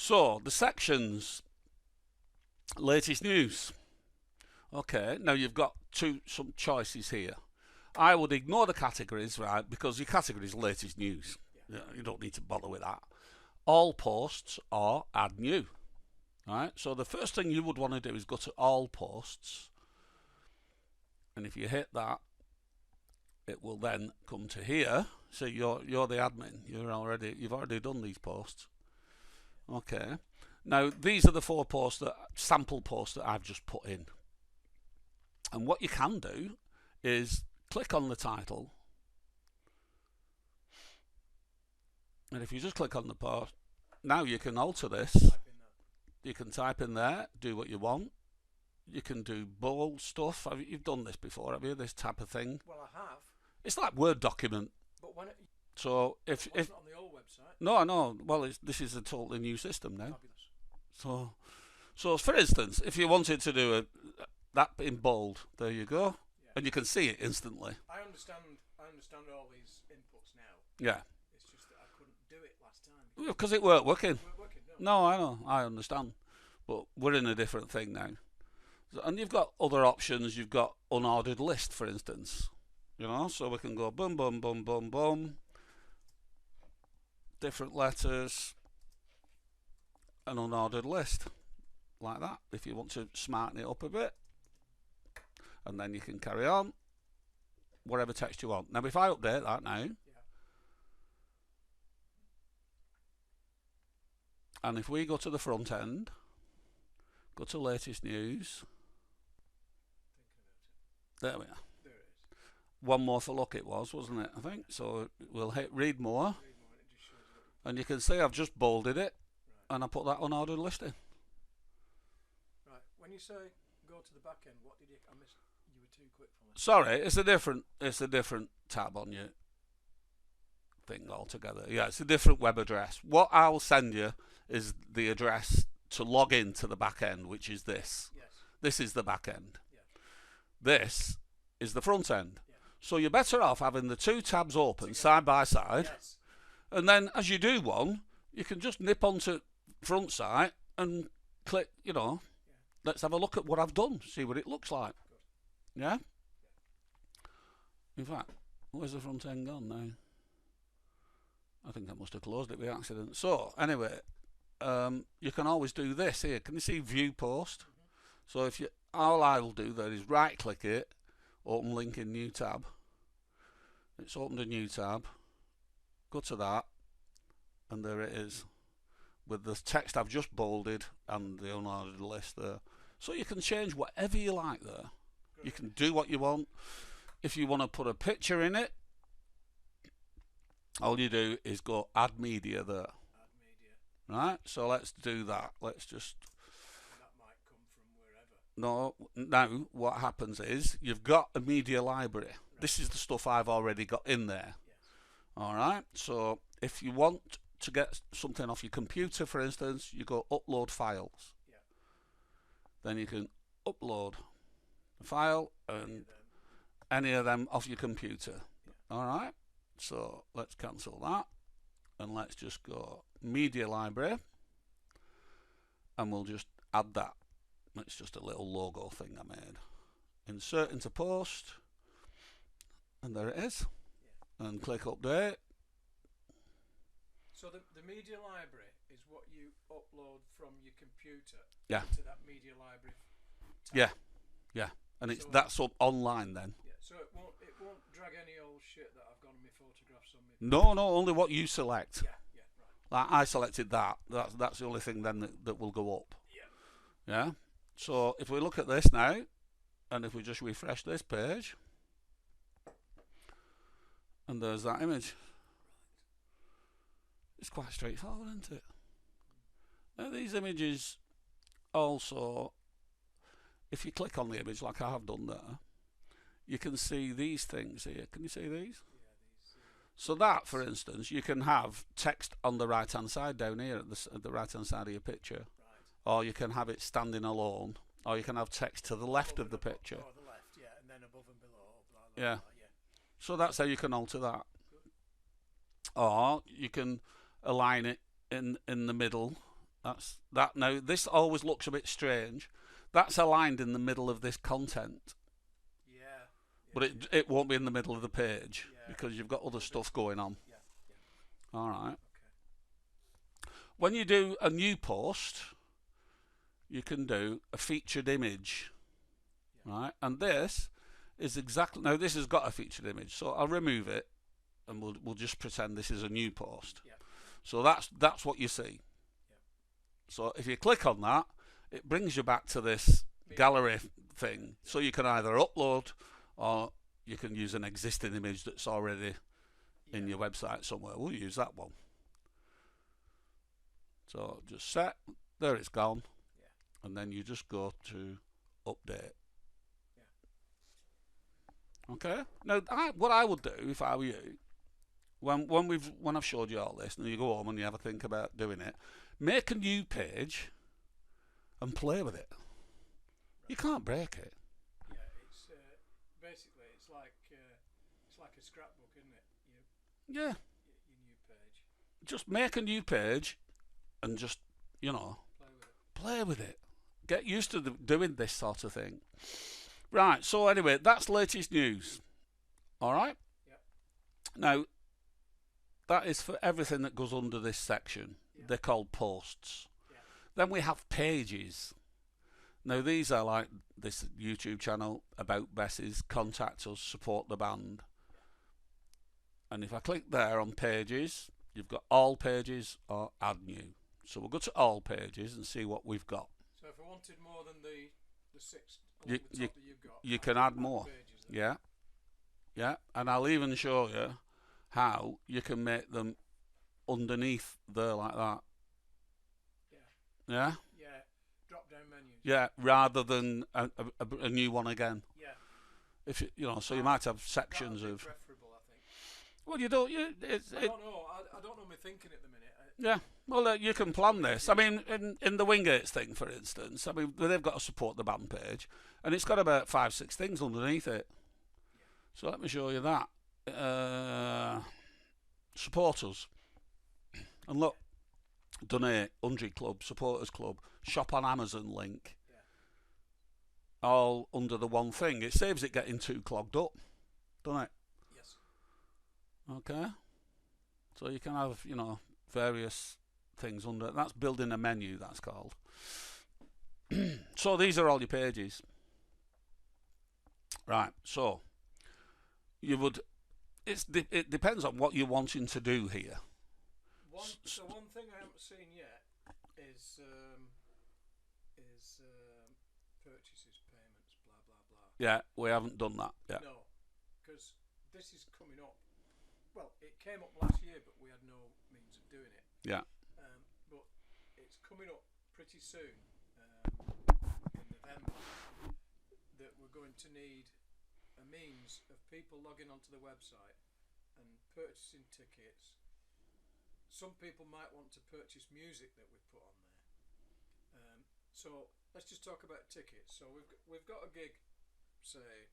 So the sections, latest news. Okay, now you've got some choices here. I would ignore the categories, right, because your category is latest news. You don't need to bother with that. All posts or add new. Right, so the first thing you would want to do is go to all posts, and if you hit that, it will then come to here. So you're the admin. You've already done these posts. Okay. Now these are the 4 sample posts that I've just put in. And what you can do is click on the title, and if you just click on the post, now you can alter this. You can type in there, do what you want. You can do bold stuff. You've done this before, have you? This type of thing. Well, I have. It's like Word document. But when so if not on the old website. No, I know. Well, this is a totally new system now. Fabulous. So for instance, if you wanted to do that in bold, there you go, and you can see it instantly. I understand all these inputs now. Yeah. It's just that I couldn't do it last time. Because it weren't working. No, I know. I understand. But we're in a different thing now. And you've got other options. You've got unordered list, for instance. So we can go boom, boom, boom, boom, boom. Different letters. An unordered list. Like that. If you want to smarten it up a bit. And then you can carry on. Whatever text you want. Now, if I update that now. And if we go to the front end, go to latest news. There we are. There it is. One more for luck it was, wasn't it? I think. So we'll hit read more. And you can see I've just bolded it. Right. And I put that unordered list in. Right. When you say go to the back end, what did you... I missed. You were too quick for me. Sorry, it's a different tab on your thing altogether. Yeah, it's a different web address. What I'll send you is the address to log in to the back end, which is this. Yes. This is the back end. Yes. This is the front end. Yes. So you're better off having the 2 tabs open together, side by side. Yes. And then as you do one, you can just nip onto front site and click, let's have a look at what I've done, see what it looks like. Good. Yeah? In fact, where's the front end gone now? I think I must have closed it by accident. So, anyway, you can always do this here. Can you see view post? So all I will do there is right click it, open link in new tab. It's opened a new tab. Go to that, and there it is, with the text I've just bolded and the unordered list there. So you can change whatever you like there. You can do what you want. If you want to put a picture in it, all you do is go add media there. Add media. Right, so let's do that. Let's just... That might come from wherever. No, now what happens is you've got a media library. Right. This is the stuff I've already got in there. Yes. Alright, so if you want to get something off your computer, for instance, you go upload files. Yeah. Then you can upload the file and any of them off your computer. Yeah. Alright, so let's cancel that and let's just go media library and we'll just add that. It's just a little logo thing I made. Insert into post, and there it is. Yeah. And click update. So the media library is what you upload from your computer to that media library tab. Yeah, yeah, and that's up online then. Yeah, so it won't drag any old shit that I've got on my photographs on me. No, only what you select. Yeah, right. Like I selected that. That's the only thing then that will go up. Yeah. Yeah. So if we look at this now, and if we just refresh this page, and there's that image. It's quite straightforward, isn't it? Now these images also, if you click on the image like I have done there, you can see these things here. Can you see these? Yeah, these. So that, for instance, you can have text on the right hand side down here at the right hand side of your picture. Right. Or you can have it standing alone, or you can have text to the left of the picture. Or the left, yeah, and then above and below. Blah, blah, Yeah. blah, yeah. So that's how you can alter that. Or you can align it in the middle That's that. Now this always looks a bit strange. That's aligned in the middle of this content, Yeah. but it won't be in the middle of the page Yeah. because you've got other stuff going on. Yeah. All right. Okay. When you do a new post, you can do a featured image, right? And this is exactly, now this has got a featured image, so I'll remove it, and we'll just pretend this is a new post. Yeah. So that's what you see. Yeah. So if you click on that, it brings you back to this gallery thing. So you can either upload, or you can use an existing image that's already in your website somewhere. We'll use that one. So just set, there it's gone, and then you just go to update. Okay. Now, what I would do if I were you, when I've showed you all this, and you go home and you have a think about doing it, make a new page and play with it. You can't break it. Yeah, it's basically it's like a scrapbook, isn't it? Yeah. Your new page. Just make a new page and just play with it. Get used to doing this sort of thing. Right, so anyway, that's latest news. All right? Yep. Now, that is for everything that goes under this section. Yep. They're called posts. Yep. Then we have pages. Now, these are like this YouTube channel, About Besses, Contact Us, Support the Band. And if I click there on pages, you've got all pages or add new. So we'll go to all pages and see what we've got. So if I wanted more than the 6 You- the top that you've got, you I can add more. pages then. Yeah. Yeah. And I'll even show you how you can make them underneath there like that. Yeah. Yeah? Yeah. Drop down menus. Yeah, rather than a new one again. Yeah. If you know, so you might have sections That'd be of. preferable, I think. Well, you don't. I don't know. I don't know my thinking at the minute. Yeah. Well, you can plan this. I mean, in the Wingates thing, for instance, I mean, they've got a support the band page, and it's got about 5-6 things underneath it. So let me show you that. Support us. And look, donate, 100 Club, Supporters Club, shop on Amazon link. Yeah. All under the one thing. It saves it getting too clogged up, doesn't it? Yes. Okay. So you can have, various things under it. That's building a menu, that's called. So these are all your pages. Right, so you would, it depends on what you're wanting to do here. So one thing I haven't seen yet is purchases, payments, blah blah blah. Yeah, we haven't done that yet. No, because this is coming up. Well, it came up last year, but we had no means of doing it. Yeah. But it's coming up pretty soon, in November, that we're going to need a means of people logging onto the website and purchasing tickets. Some people might want to purchase music that we've put on there. So let's just talk about tickets. So we've got a gig, say